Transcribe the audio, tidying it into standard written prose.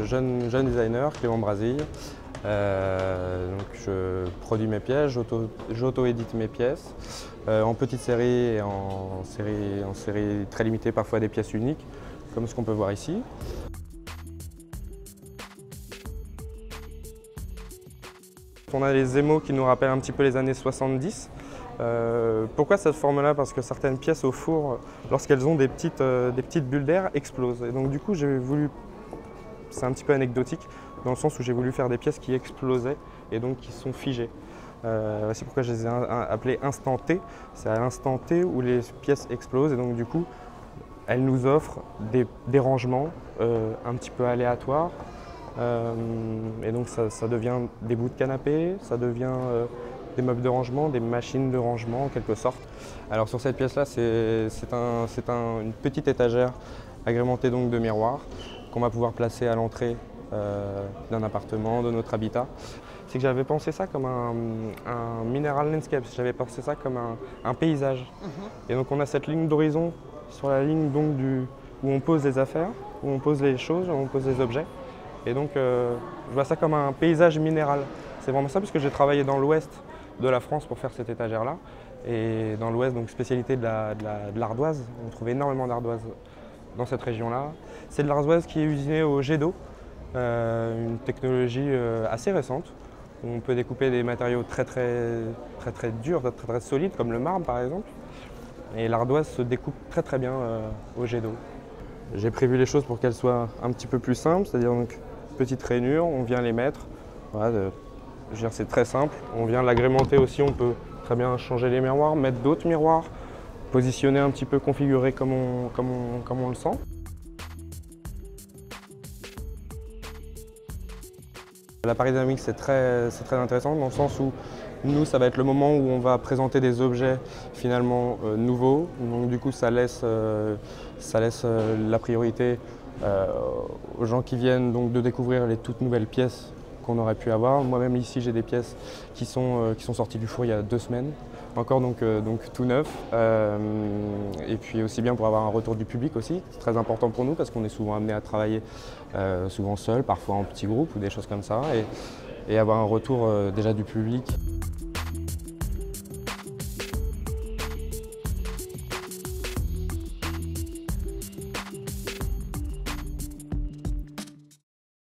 Jeune designer, Clément Brasille. Donc je produis mes pièces, j'auto-édite mes pièces en petite série et en série très limitée, parfois des pièces uniques, comme ce qu'on peut voir ici. On a les émaux qui nous rappellent un petit peu les années 70. Pourquoi cette forme-là? Parce que certaines pièces au four, lorsqu'elles ont des petites bulles d'air, explosent. Et donc du coup, j'ai voulu, c'est un petit peu anecdotique, dans le sens où j'ai voulu faire des pièces qui explosaient et donc qui sont figées. C'est pourquoi je les ai appelées instant T. C'est à l'instant T où les pièces explosent et donc du coup, elles nous offrent des rangements un petit peu aléatoires. Et donc ça devient des bouts de canapé, ça devient des meubles de rangement, des machines de rangement en quelque sorte. Alors sur cette pièce-là, c'est une petite étagère agrémentée donc de miroirs qu'on va pouvoir placer à l'entrée d'un appartement, de notre habitat. C'est que j'avais pensé ça comme un mineral landscape, j'avais pensé ça comme un paysage. Et donc on a cette ligne d'horizon sur la ligne donc où on pose les affaires, où on pose les choses, où on pose les objets. Et donc je vois ça comme un paysage minéral. C'est vraiment ça parce que j'ai travaillé dans l'ouest de la France pour faire cette étagère-là. Et dans l'ouest, donc spécialité de l'ardoise, on trouve énormément d'ardoise dans cette région-là. C'est de l'ardoise qui est usinée au jet d'eau, une technologie assez récente. Où on peut découper des matériaux très durs, très solides, comme le marbre par exemple. Et l'ardoise se découpe très bien au jet d'eau. J'ai prévu les choses pour qu'elles soient un petit peu plus simples, c'est-à-dire donc petite rainure, on vient les mettre. Voilà, c'est très simple. On vient l'agrémenter aussi, on peut très bien changer les miroirs, mettre d'autres miroirs, positionner un petit peu, configurer comme on le sent. L'appareil dynamique, c'est très intéressant dans le sens où nous, ça va être le moment où on va présenter des objets finalement nouveaux. Donc du coup, ça laisse la priorité aux gens qui viennent donc de découvrir les toutes nouvelles pièces qu'on aurait pu avoir. Moi-même ici, j'ai des pièces qui sont sorties du four il y a 2 semaines, encore donc tout neuf. Et puis aussi bien pour avoir un retour du public aussi, c'est très important pour nous parce qu'on est souvent amené à travailler souvent seul, parfois en petits groupes ou des choses comme ça, et avoir un retour déjà du public.